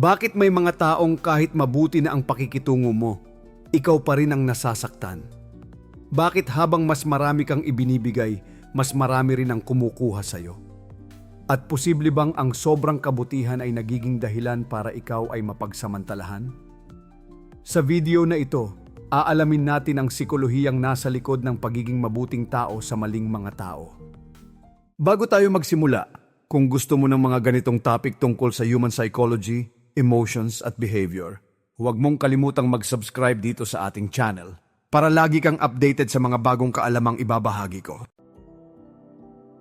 Bakit may mga taong kahit mabuti na ang pakikitungo mo, ikaw pa rin ang nasasaktan? Bakit habang mas marami kang ibinibigay, mas marami rin ang kumukuha sa'yo? At posible bang ang sobrang kabutihan ay nagiging dahilan para ikaw ay mapagsamantalahan? Sa video na ito, aalamin natin ang psikolohiyang nasa likod ng pagiging mabuting tao sa maling mga tao. Bago tayo magsimula, kung gusto mo ng mga ganitong topic tungkol sa human psychology, emotions at behavior, huwag mong kalimutang mag-subscribe dito sa ating channel para lagi kang updated sa mga bagong kaalamang ibabahagi ko.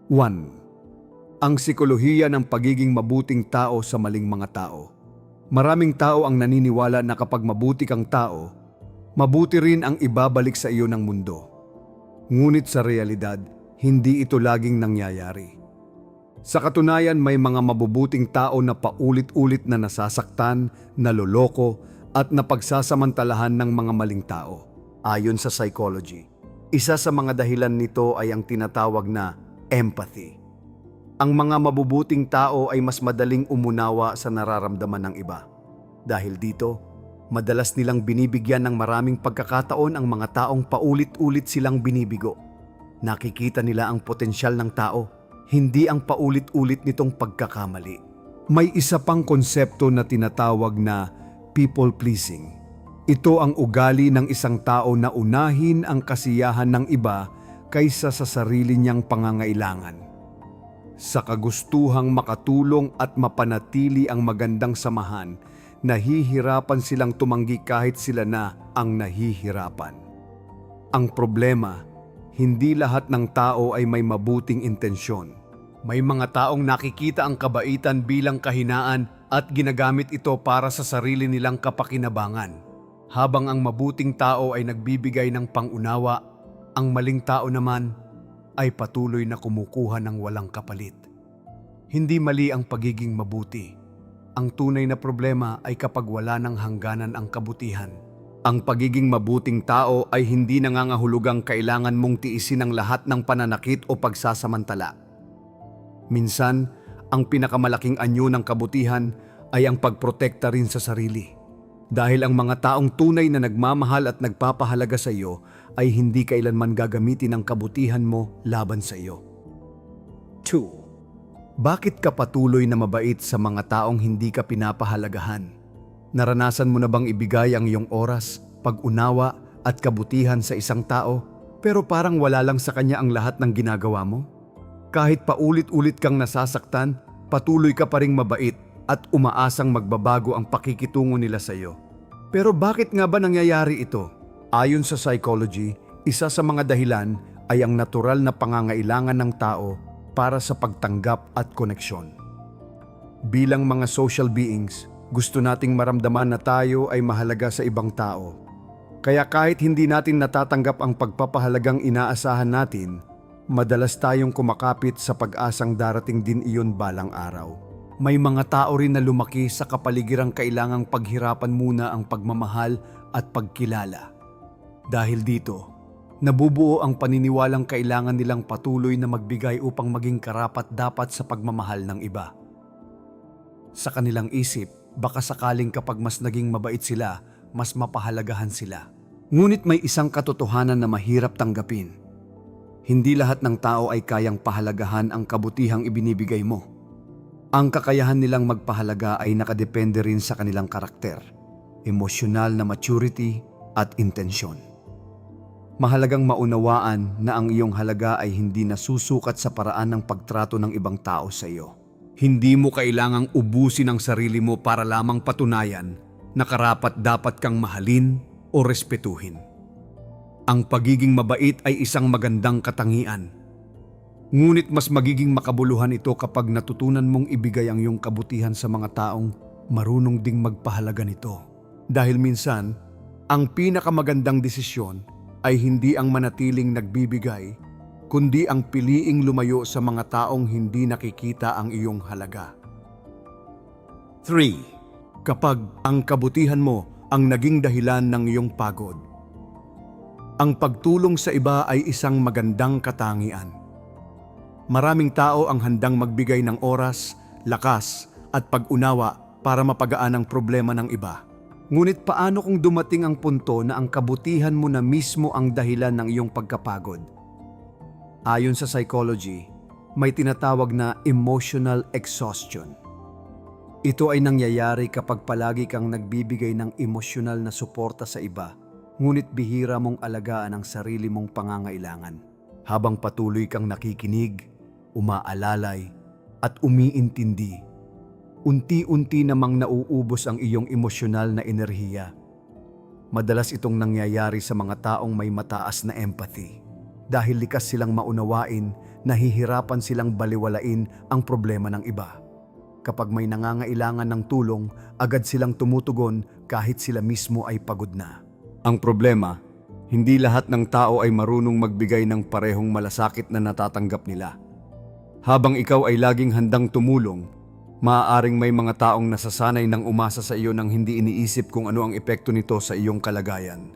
1. Ang psikolohiya ng pagiging mabuting tao sa maling mga tao. Maraming tao ang naniniwala na kapag mabuti kang tao, mabuti rin ang ibabalik sa iyo ng mundo. Ngunit sa realidad, hindi ito laging nangyayari. Sa katunayan, may mga mabubuting tao na paulit-ulit na nasasaktan, naloloko, at napagsasamantalahan ng mga maling tao. Ayon sa psychology, isa sa mga dahilan nito ay ang tinatawag na empathy. Ang mga mabubuting tao ay mas madaling umunawa sa nararamdaman ng iba. Dahil dito, madalas nilang binibigyan ng maraming pagkakataon ang mga taong paulit-ulit silang binibigo. Nakikita nila ang potensyal ng tao, hindi ang paulit-ulit nitong pagkakamali. May isa pang konsepto na tinatawag na people-pleasing. Ito ang ugali ng isang tao na unahin ang kasiyahan ng iba kaysa sa sarili niyang pangangailangan. Sa kagustuhang makatulong at mapanatili ang magandang samahan, nahihirapan silang tumanggi kahit sila na ang nahihirapan. Ang problema, hindi lahat ng tao ay may mabuting intensyon. May mga taong nakikita ang kabaitan bilang kahinaan at ginagamit ito para sa sarili nilang kapakinabangan. Habang ang mabuting tao ay nagbibigay ng pangunawa, ang maling tao naman ay patuloy na kumukuha ng walang kapalit. Hindi mali ang pagiging mabuti. Ang tunay na problema ay kapag wala ng hangganan ang kabutihan. Ang pagiging mabuting tao ay hindi nangangahulugang kailangan mong tiisin ang lahat ng pananakit o pagsasamantala. Minsan, ang pinakamalaking anyo ng kabutihan ay ang pagprotekta rin sa sarili. Dahil ang mga taong tunay na nagmamahal at nagpapahalaga sa iyo ay hindi kailanman gagamitin ang kabutihan mo laban sa iyo. 2. Bakit ka patuloy na mabait sa mga taong hindi ka pinapahalagahan? Naranasan mo na bang ibigay ang iyong oras, pag-unawa at kabutihan sa isang tao pero parang wala lang sa kanya ang lahat ng ginagawa mo? Kahit paulit-ulit kang nasasaktan, patuloy ka pa ring mabait at umaasang magbabago ang pakikitungo nila sa iyo. Pero bakit nga ba nangyayari ito? Ayon sa psychology, isa sa mga dahilan ay ang natural na pangangailangan ng tao para sa pagtanggap at koneksyon. Bilang mga social beings, gusto nating maramdaman na tayo ay mahalaga sa ibang tao. Kaya kahit hindi natin natatanggap ang pagpapahalagang inaasahan natin, madalas tayong kumakapit sa pag-asang darating din iyon balang araw. May mga tao rin na lumaki sa kapaligirang kailangang paghirapan muna ang pagmamahal at pagkilala. Dahil dito, nabubuo ang paniniwalang kailangan nilang patuloy na magbigay upang maging karapat-dapat sa pagmamahal ng iba. Sa kanilang isip, baka sakaling kapag mas naging mabait sila, mas mapahalagahan sila. Ngunit may isang katotohanan na mahirap tanggapin. Hindi lahat ng tao ay kayang pahalagahan ang kabutihang ibinibigay mo. Ang kakayahan nilang magpahalaga ay nakadepende rin sa kanilang karakter, emosyonal na maturity at intensyon. Mahalagang maunawaan na ang iyong halaga ay hindi nasusukat sa paraan ng pagtrato ng ibang tao sa iyo. Hindi mo kailangang ubusin ang sarili mo para lamang patunayan na karapat-dapat kang mahalin o respetuhin. Ang pagiging mabait ay isang magandang katangian. Ngunit mas magiging makabuluhan ito kapag natutunan mong ibigay ang iyong kabutihan sa mga taong marunong ding magpahalaga nito. Dahil minsan, ang pinakamagandang desisyon ay hindi ang manatiling nagbibigay, kundi ang piliing lumayo sa mga taong hindi nakikita ang iyong halaga. 3. Kapag ang kabutihan mo ang naging dahilan ng iyong pagod. Ang pagtulong sa iba ay isang magandang katangian. Maraming tao ang handang magbigay ng oras, lakas at pag-unawa para mapagaan ang problema ng iba. Ngunit paano kung dumating ang punto na ang kabutihan mo na mismo ang dahilan ng iyong pagkapagod? Ayon sa psychology, may tinatawag na emotional exhaustion. Ito ay nangyayari kapag palagi kang nagbibigay ng emosyonal na suporta sa iba, ngunit bihira mong alagaan ang sarili mong pangangailangan. Habang patuloy kang nakikinig, umaalalay, at umiintindi, unti-unti namang nauubos ang iyong emosyonal na enerhiya. Madalas itong nangyayari sa mga taong may mataas na empathy. Dahil likas silang maunawain, nahihirapan silang baliwalain ang problema ng iba. Kapag may nangangailangan ng tulong, agad silang tumutugon kahit sila mismo ay pagod na. Ang problema, hindi lahat ng tao ay marunong magbigay ng parehong malasakit na natatanggap nila. Habang ikaw ay laging handang tumulong, maaaring may mga taong nasasanay ng umasa sa iyo nang hindi iniisip kung ano ang epekto nito sa iyong kalagayan.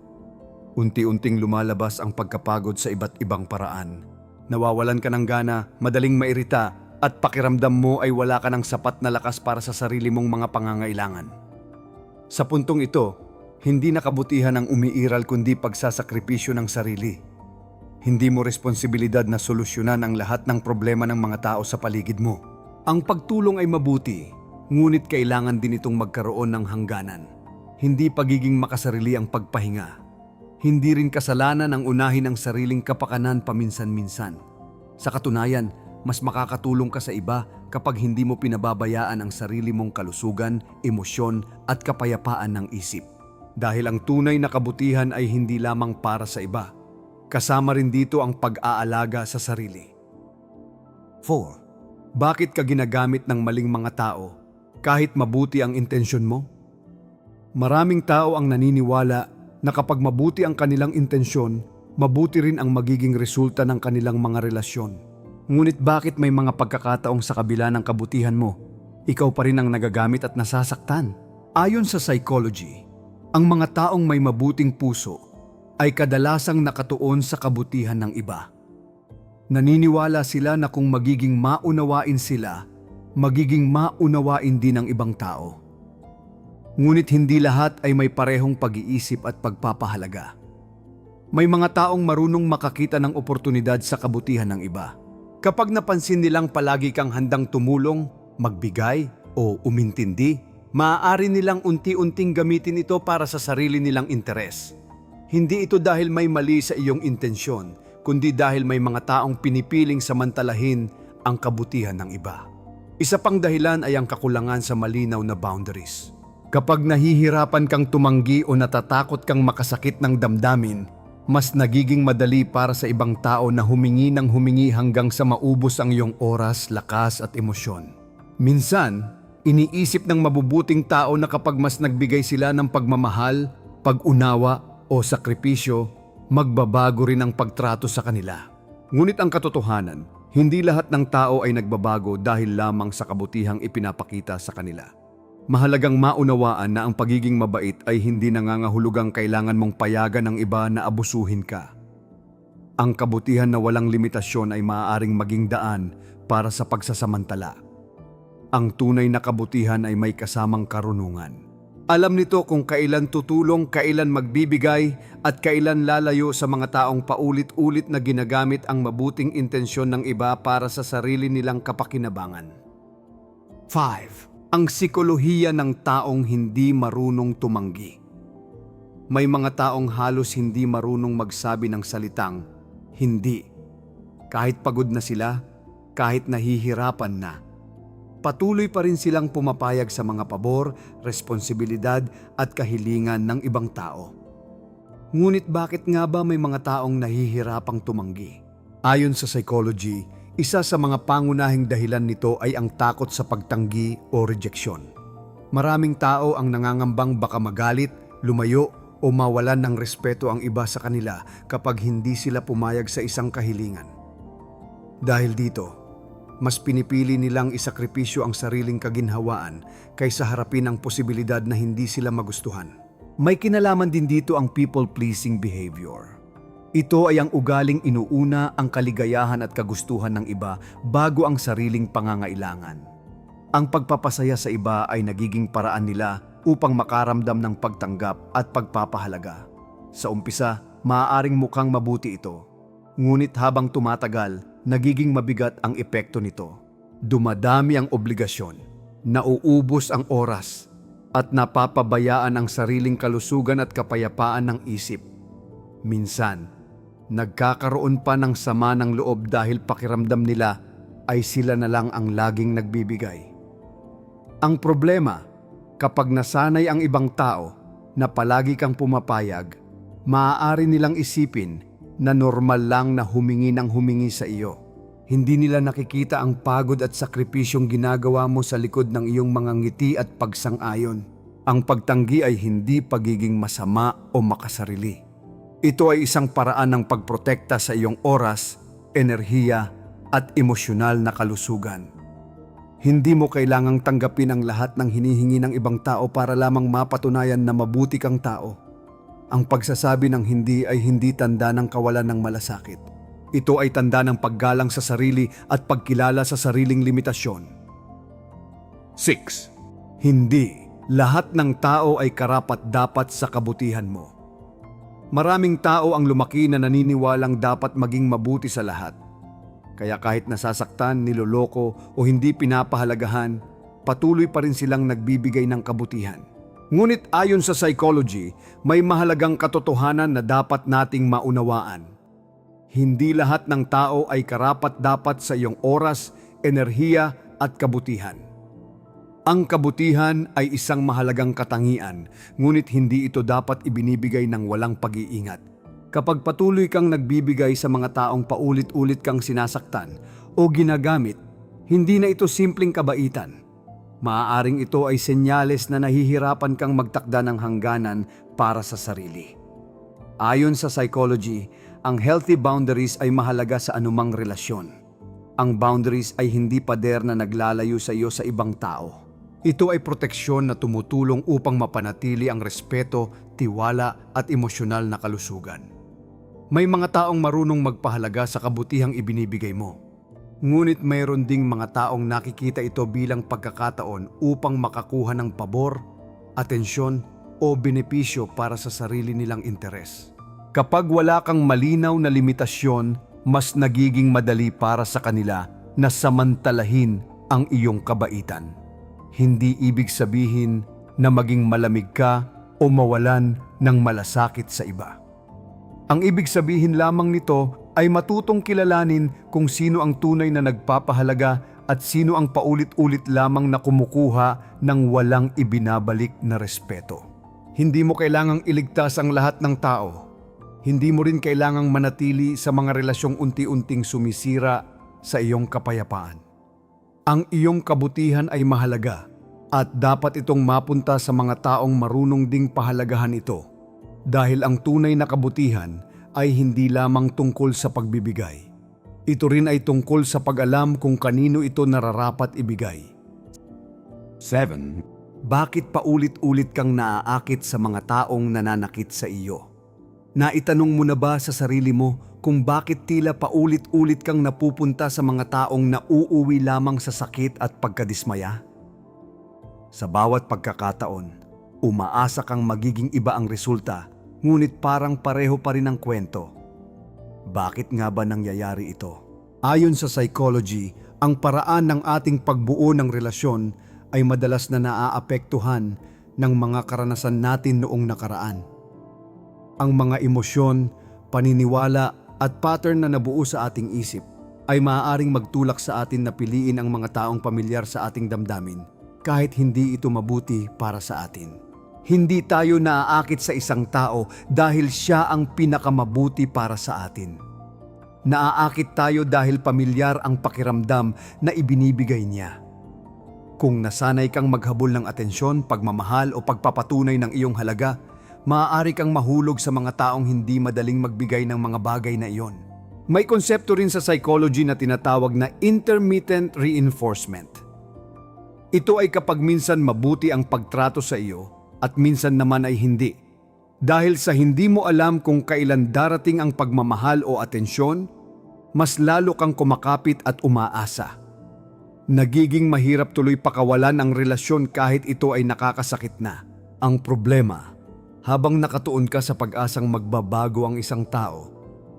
Unti-unting lumalabas ang pagkapagod sa iba't ibang paraan. Nawawalan ka ng gana, madaling mairita, at pakiramdam mo ay wala ka ng sapat na lakas para sa sarili mong mga pangangailangan. Sa puntong ito, hindi na kabutihan ang umiiral kundi pagsasakripisyo ng sarili. Hindi mo responsibilidad na solusyonan ang lahat ng problema ng mga tao sa paligid mo. Ang pagtulong ay mabuti, ngunit kailangan din itong magkaroon ng hangganan. Hindi pagiging makasarili ang pagpahinga. Hindi rin kasalanan ang unahin ang sariling kapakanan paminsan-minsan. Sa katunayan, mas makakatulong ka sa iba kapag hindi mo pinababayaan ang sarili mong kalusugan, emosyon at kapayapaan ng isip. Dahil ang tunay na kabutihan ay hindi lamang para sa iba. Kasama rin dito ang pag-aalaga sa sarili. 4. Bakit ka ginagamit ng maling mga tao kahit mabuti ang intensyon mo? Maraming tao ang naniniwala na kapag mabuti ang kanilang intensyon, mabuti rin ang magiging resulta ng kanilang mga relasyon. Ngunit bakit may mga pagkakataong sa kabila ng kabutihan mo, ikaw pa rin ang nagagamit at nasasaktan? Ayon sa psychology, ang mga taong may mabuting puso ay kadalasang nakatuon sa kabutihan ng iba. Naniniwala sila na kung magiging maunawain sila, magiging maunawain din ng ibang tao. Ngunit hindi lahat ay may parehong pag-iisip at pagpapahalaga. May mga taong marunong makakita ng oportunidad sa kabutihan ng iba. Kapag napansin nilang palagi kang handang tumulong, magbigay o umintindi, maaari nilang unti-unting gamitin ito para sa sarili nilang interes. Hindi ito dahil may mali sa iyong intensyon, kundi dahil may mga taong pinipiling samantalahin ang kabutihan ng iba. Isa pang dahilan ay ang kakulangan sa malinaw na boundaries. Kapag nahihirapan kang tumanggi o natatakot kang makasakit ng damdamin, mas nagiging madali para sa ibang tao na humingi ng humingi hanggang sa maubos ang iyong oras, lakas at emosyon. Minsan, iniisip ng mabubuting tao na kapag mas nagbigay sila ng pagmamahal, pag-unawa o sakripisyo, magbabago rin ang pagtrato sa kanila. Ngunit ang katotohanan, hindi lahat ng tao ay nagbabago dahil lamang sa kabutihang ipinapakita sa kanila. Mahalagang maunawaan na ang pagiging mabait ay hindi nangangahulugang kailangan mong payagan ng iba na abusuhin ka. Ang kabutihan na walang limitasyon ay maaaring maging daan para sa pagsasamantala. Ang tunay na kabutihan ay may kasamang karunungan. Alam nito kung kailan tutulong, kailan magbibigay, at kailan lalayo sa mga taong paulit-ulit na ginagamit ang mabuting intensyon ng iba para sa sarili nilang kapakinabangan. 5. Ang sikolohiya ng taong hindi marunong tumanggi. May mga taong halos hindi marunong magsabi ng salitang hindi. Kahit pagod na sila, kahit nahihirapan na, patuloy pa rin silang pumapayag sa mga pabor, responsibilidad at kahilingan ng ibang tao. Ngunit bakit nga ba may mga taong nahihirapang tumanggi? Ayon sa psychology, isa sa mga pangunahing dahilan nito ay ang takot sa pagtanggi o rejeksyon. Maraming tao ang nangangambang baka magalit, lumayo o mawalan ng respeto ang iba sa kanila kapag hindi sila pumayag sa isang kahilingan. Dahil dito, mas pinipili nilang isakripisyo ang sariling kaginhawaan kaysa harapin ang posibilidad na hindi sila magustuhan. May kinalaman din dito ang people-pleasing behavior. Ito ay ang ugaling inuuna ang kaligayahan at kagustuhan ng iba bago ang sariling pangangailangan. Ang pagpapasaya sa iba ay nagiging paraan nila upang makaramdam ng pagtanggap at pagpapahalaga. Sa umpisa, maaaring mukhang mabuti ito. Ngunit habang tumatagal, nagiging mabigat ang epekto nito. Dumadami ang obligasyon, nauubos ang oras, at napapabayaan ang sariling kalusugan at kapayapaan ng isip. Minsan, nagkakaroon pa ng sama ng loob dahil pakiramdam nila ay sila na lang ang laging nagbibigay. Ang problema, kapag nasanay ang ibang tao na palagi kang pumapayag, maaari nilang isipin na normal lang na humingi ng humingi sa iyo. Hindi nila nakikita ang pagod at sakripisyong ginagawa mo sa likod ng iyong mga ngiti at pagsang-ayon. Ang pagtanggi ay hindi pagiging masama o makasarili. Ito ay isang paraan ng pagprotekta sa iyong oras, enerhiya at emosyonal na kalusugan. Hindi mo kailangang tanggapin ang lahat ng hinihingi ng ibang tao para lamang mapatunayan na mabuti kang tao. Ang pagsasabi ng hindi ay hindi tanda ng kawalan ng malasakit. Ito ay tanda ng paggalang sa sarili at pagkilala sa sariling limitasyon. 6. Hindi lahat ng tao ay karapat-dapat sa kabutihan mo. Maraming tao ang lumaki na naniniwalang dapat maging mabuti sa lahat. Kaya kahit nasasaktan, niloloko o hindi pinapahalagahan, patuloy pa rin silang nagbibigay ng kabutihan. Ngunit ayon sa psychology, may mahalagang katotohanan na dapat nating maunawaan. Hindi lahat ng tao ay karapat-dapat sa iyong oras, enerhiya at kabutihan. Ang kabutihan ay isang mahalagang katangian, ngunit hindi ito dapat ibinibigay ng walang pag-iingat. Kapag patuloy kang nagbibigay sa mga taong paulit-ulit kang sinasaktan o ginagamit, hindi na ito simpleng kabaitan. Maaaring ito ay senyales na nahihirapan kang magtakda ng hangganan para sa sarili. Ayon sa psychology, ang healthy boundaries ay mahalaga sa anumang relasyon. Ang boundaries ay hindi pader na naglalayo sa iyo sa ibang tao. Ito ay proteksyon na tumutulong upang mapanatili ang respeto, tiwala at emosyonal na kalusugan. May mga taong marunong magpahalaga sa kabutihang ibinibigay mo. Ngunit mayroon ding mga taong nakikita ito bilang pagkakataon upang makakuha ng pabor, atensyon o benepisyo para sa sarili nilang interes. Kapag wala kang malinaw na limitasyon, mas nagiging madali para sa kanila na samantalahin ang iyong kabaitan. Hindi ibig sabihin na maging malamig ka o mawalan ng malasakit sa iba. Ang ibig sabihin lamang nito ay matutong kilalanin kung sino ang tunay na nagpapahalaga at sino ang paulit-ulit lamang na kumukuha ng walang ibinabalik na respeto. Hindi mo kailangang iligtas ang lahat ng tao. Hindi mo rin kailangang manatili sa mga relasyong unti-unting sumisira sa iyong kapayapaan. Ang iyong kabutihan ay mahalaga at dapat itong mapunta sa mga taong marunong ding pahalagahan ito. Dahil ang tunay na kabutihan ay hindi lamang tungkol sa pagbibigay. Ito rin ay tungkol sa pag-alam kung kanino ito nararapat ibigay. 7. Bakit paulit-ulit kang naaakit sa mga taong nananakit sa iyo? Naitanong mo na ba sa sarili mo kung bakit tila paulit-ulit kang napupunta sa mga taong nauuwi lamang sa sakit at pagkadismaya? Sa bawat pagkakataon, umaasa kang magiging iba ang resulta, ngunit parang pareho pa rin ang kwento. Bakit nga ba nangyayari ito? Ayon sa psychology, ang paraan ng ating pagbuo ng relasyon ay madalas na naaapektuhan ng mga karanasan natin noong nakaraan. Ang mga emosyon, paniniwala at pattern na nabuo sa ating isip ay maaaring magtulak sa atin na piliin ang mga taong pamilyar sa ating damdamin kahit hindi ito mabuti para sa atin. Hindi tayo naaakit sa isang tao dahil siya ang pinakamabuti para sa atin. Naaakit tayo dahil pamilyar ang pakiramdam na ibinibigay niya. Kung nasanay kang maghabol ng atensyon, pagmamahal o pagpapatunay ng iyong halaga, maaari kang mahulog sa mga taong hindi madaling magbigay ng mga bagay na iyon. May konsepto rin sa psychology na tinatawag na intermittent reinforcement. Ito ay kapag minsan mabuti ang pagtrato sa iyo at minsan naman ay hindi. Dahil sa hindi mo alam kung kailan darating ang pagmamahal o atensyon, mas lalo kang kumakapit at umaasa. Nagiging mahirap tuloy pakawalan ang relasyon kahit ito ay nakakasakit na. Ang problema, habang nakatuon ka sa pag-asang magbabago ang isang tao,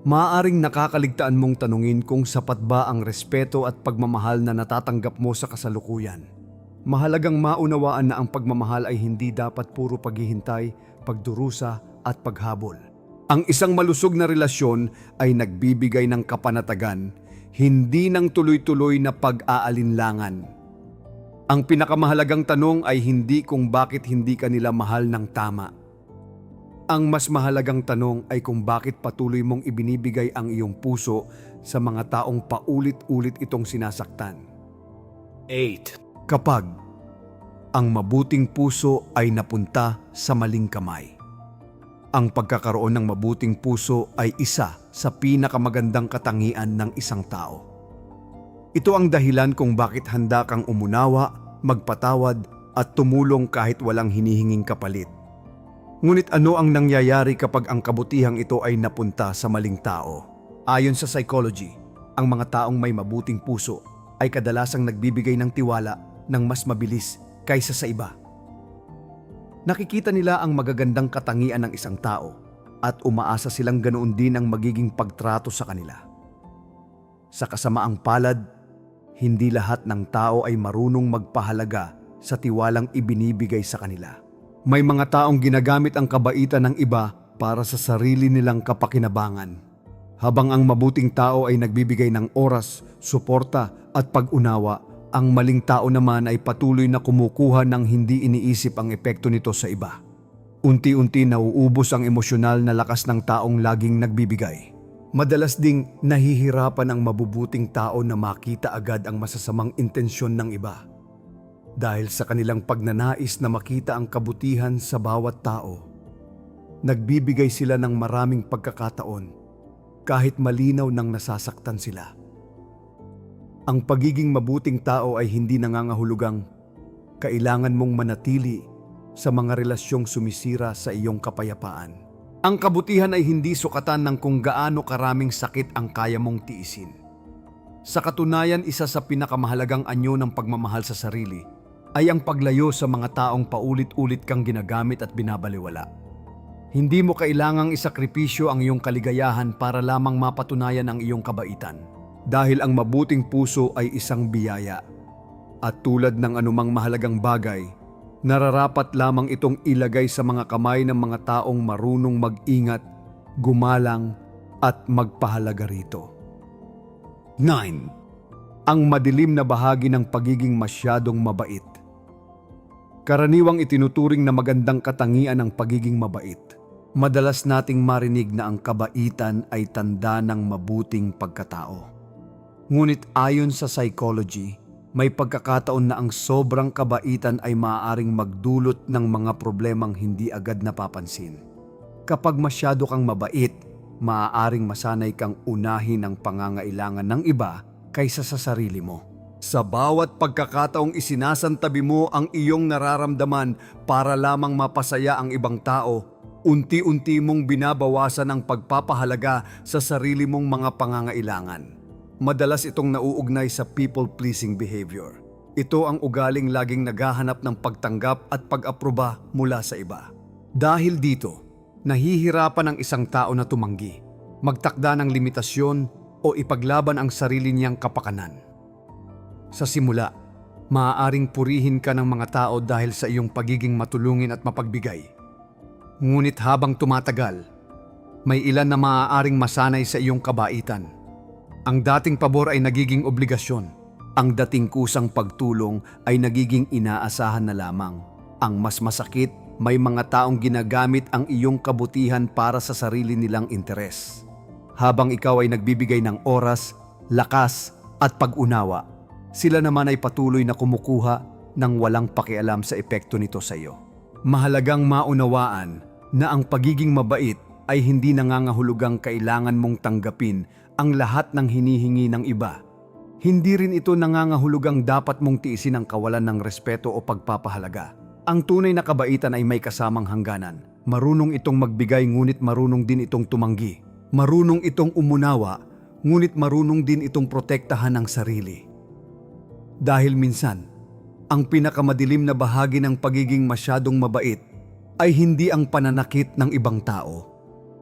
maaaring nakakaligtaan mong tanungin kung sapat ba ang respeto at pagmamahal na natatanggap mo sa kasalukuyan. Mahalagang maunawaan na ang pagmamahal ay hindi dapat puro paghihintay, pagdurusa at paghabol. Ang isang malusog na relasyon ay nagbibigay ng kapanatagan, hindi ng tuloy-tuloy na pag-aalinlangan. Ang pinakamahalagang tanong ay hindi kung bakit hindi ka nila mahal ng tama. Ang mas mahalagang tanong ay kung bakit patuloy mong ibinibigay ang iyong puso sa mga taong paulit-ulit itong sinasaktan. 8. Kapag ang mabuting puso ay napunta sa maling kamay. Ang pagkakaroon ng mabuting puso ay isa sa pinakamagandang katangian ng isang tao. Ito ang dahilan kung bakit handa kang umunawa, magpatawad at tumulong kahit walang hinihinging kapalit. Ngunit ano ang nangyayari kapag ang kabutihang ito ay napunta sa maling tao? Ayon sa psychology, ang mga taong may mabuting puso ay kadalasang nagbibigay ng tiwala ng mas mabilis kaysa sa iba. Nakikita nila ang magagandang katangian ng isang tao at umaasa silang ganoon din ang magiging pagtrato sa kanila. Sa kasamaang palad, hindi lahat ng tao ay marunong magpahalaga sa tiwalang ibinibigay sa kanila. May mga taong ginagamit ang kabaitan ng iba para sa sarili nilang kapakinabangan, habang ang mabuting tao ay nagbibigay ng oras, suporta at pag-unawa. Ang maling tao naman ay patuloy na kumukuha ng hindi iniisip ang epekto nito sa iba. Unti-unti nauubos ang emosyonal na lakas ng taong laging nagbibigay. Madalas ding nahihirapan ang mabubuting tao na makita agad ang masasamang intensyon ng iba. Dahil sa kanilang pagnanais na makita ang kabutihan sa bawat tao, nagbibigay sila ng maraming pagkakataon kahit malinaw nang nasasaktan sila. Ang pagiging mabuting tao ay hindi nangangahulugang kailangan mong manatili sa mga relasyong sumisira sa iyong kapayapaan. Ang kabutihan ay hindi sukatan ng kung gaano karaming sakit ang kaya mong tiisin. Sa katunayan, isa sa pinakamahalagang anyo ng pagmamahal sa sarili ay ang paglayo sa mga taong paulit-ulit kang ginagamit at binabaliwala. Hindi mo kailangang isakripisyo ang iyong kaligayahan para lamang mapatunayan ang iyong kabaitan. Dahil ang mabuting puso ay isang biyaya. At tulad ng anumang mahalagang bagay, nararapat lamang itong ilagay sa mga kamay ng mga taong marunong mag-ingat, gumalang at magpahalaga rito. 9. Ang madilim na bahagi ng pagiging masyadong mabait. Karaniwang itinuturing na magandang katangian ng pagiging mabait. Madalas nating marinig na ang kabaitan ay tanda ng mabuting pagkatao. Ngunit ayon sa psychology, may pagkakataon na ang sobrang kabaitan ay maaaring magdulot ng mga problemang hindi agad napapansin. Kapag masyado kang mabait, maaaring masanay kang unahin ang pangangailangan ng iba kaysa sa sarili mo. Sa bawat pagkakataong isinasantabi mo ang iyong nararamdaman para lamang mapasaya ang ibang tao, unti-unti mong binabawasan ang pagpapahalaga sa sarili mong mga pangangailangan. Madalas itong nauugnay sa people-pleasing behavior. Ito ang ugaling laging naghahanap ng pagtanggap at pag-aproba mula sa iba. Dahil dito, nahihirapan ang isang tao na tumanggi, magtakda ng limitasyon o ipaglaban ang sarili niyang kapakanan. Sa simula, maaaring purihin ka ng mga tao dahil sa iyong pagiging matulungin at mapagbigay. Ngunit habang tumatagal, may ilan na maaaring masanay sa iyong kabaitan. Ang dating pabor ay nagiging obligasyon. Ang dating kusang pagtulong ay nagiging inaasahan na lamang. Ang mas masakit, may mga taong ginagamit ang iyong kabutihan para sa sarili nilang interes. Habang ikaw ay nagbibigay ng oras, lakas at pag-unawa, sila naman ay patuloy na kumukuha ng walang pakialam sa epekto nito sa iyo. Mahalagang maunawaan na ang pagiging mabait ay hindi nangangahulugang kailangan mong tanggapin ang lahat ng hinihingi ng iba. Hindi rin ito nangangahulugang dapat mong tiisin ang kawalan ng respeto o pagpapahalaga. Ang tunay na kabaitan ay may kasamang hangganan. Marunong itong magbigay ngunit marunong din itong tumanggi. Marunong itong umunawa ngunit marunong din itong protektahan ang sarili. Dahil minsan, ang pinakamadilim na bahagi ng pagiging masyadong mabait ay hindi ang pananakit ng ibang tao,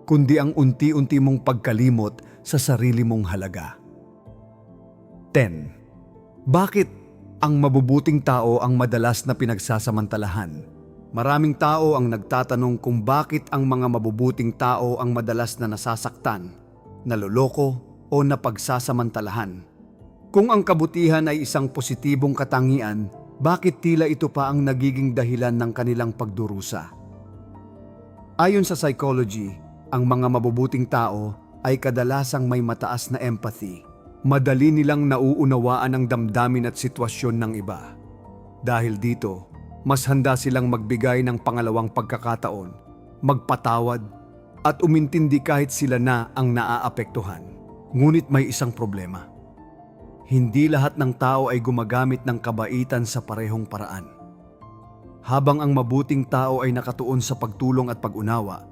kundi ang unti-unti mong pagkalimot sa sarili mong halaga. 10. Bakit ang mabubuting tao ang madalas na pinagsasamantalahan? Maraming tao ang nagtatanong kung bakit ang mga mabubuting tao ang madalas na nasasaktan, naloloko o napagsasamantalahan. Kung ang kabutihan ay isang positibong katangian, bakit tila ito pa ang nagiging dahilan ng kanilang pagdurusa? Ayon sa psychology, ang mga mabubuting tao ay kadalasang may mataas na empathy. Madali nilang nauunawaan ang damdamin at sitwasyon ng iba. Dahil dito, mas handa silang magbigay ng pangalawang pagkakataon, magpatawad, at umintindi kahit sila na ang naaapektuhan. Ngunit may isang problema. Hindi lahat ng tao ay gumagamit ng kabaitan sa parehong paraan. Habang ang mabuting tao ay nakatuon sa pagtulong at pag-unawa,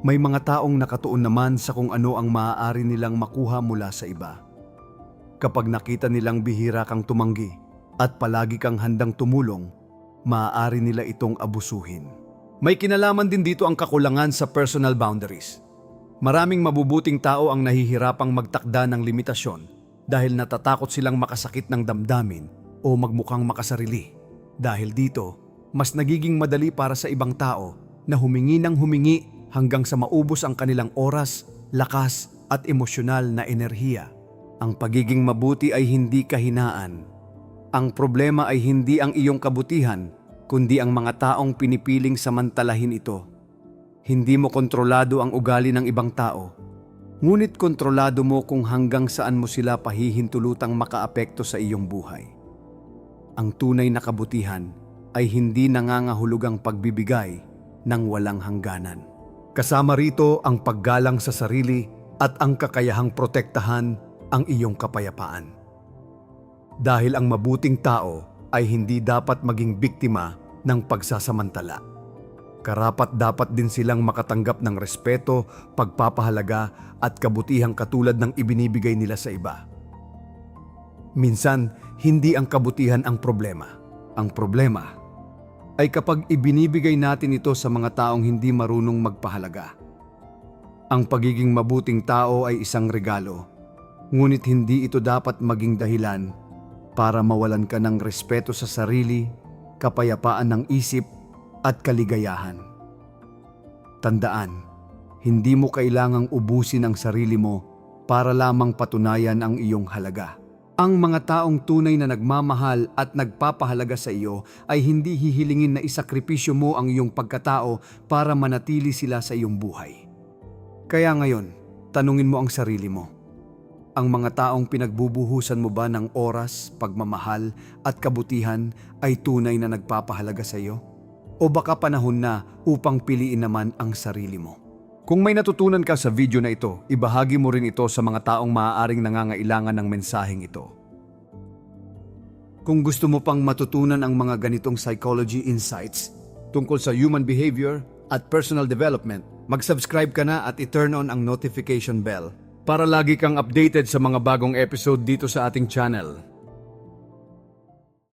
may mga taong nakatuon naman sa kung ano ang maaari nilang makuha mula sa iba. Kapag nakita nilang bihira kang tumanggi at palagi kang handang tumulong, maaari nila itong abusuhin. May kinalaman din dito ang kakulangan sa personal boundaries. Maraming mabubuting tao ang nahihirapang magtakda ng limitasyon dahil natatakot silang makasakit ng damdamin o magmukhang makasarili. Dahil dito, mas nagiging madali para sa ibang tao na humingi ng humingi hanggang sa maubos ang kanilang oras, lakas at emosyonal na enerhiya. Ang pagiging mabuti ay hindi kahinaan. Ang problema ay hindi ang iyong kabutihan, kundi ang mga taong pinipiling samantalahin ito. Hindi mo kontrolado ang ugali ng ibang tao, ngunit kontrolado mo kung hanggang saan mo sila pahihintulutang makaapekto sa iyong buhay. Ang tunay na kabutihan ay hindi nangangahulugang pagbibigay ng walang hangganan. Kasama rito ang paggalang sa sarili at ang kakayahang protektahan ang iyong kapayapaan. Dahil ang mabuting tao ay hindi dapat maging biktima ng pagsasamantala. Karapat-dapat din silang makatanggap ng respeto, pagpapahalaga at kabutihang katulad ng ibinibigay nila sa iba. Minsan, hindi ang kabutihan ang problema. Ang problema ay kapag ibinibigay natin ito sa mga taong hindi marunong magpahalaga. Ang pagiging mabuting tao ay isang regalo, ngunit hindi ito dapat maging dahilan para mawalan ka ng respeto sa sarili, kapayapaan ng isip at kaligayahan. Tandaan, hindi mo kailangang ubusin ang sarili mo para lamang patunayan ang iyong halaga. Ang mga taong tunay na nagmamahal at nagpapahalaga sa iyo ay hindi hihilingin na isakripisyo mo ang iyong pagkatao para manatili sila sa iyong buhay. Kaya ngayon, tanungin mo ang sarili mo. Ang mga taong pinagbubuhusan mo ba ng oras, pagmamahal at kabutihan ay tunay na nagpapahalaga sa iyo? O baka panahon na upang piliin naman ang sarili mo? Kung may natutunan ka sa video na ito, ibahagi mo rin ito sa mga taong maaaring nangangailangan ng mensaheng ito. Kung gusto mo pang matutunan ang mga ganitong psychology insights tungkol sa human behavior at personal development, mag-subscribe ka na at i-turn on ang notification bell para lagi kang updated sa mga bagong episode dito sa ating channel.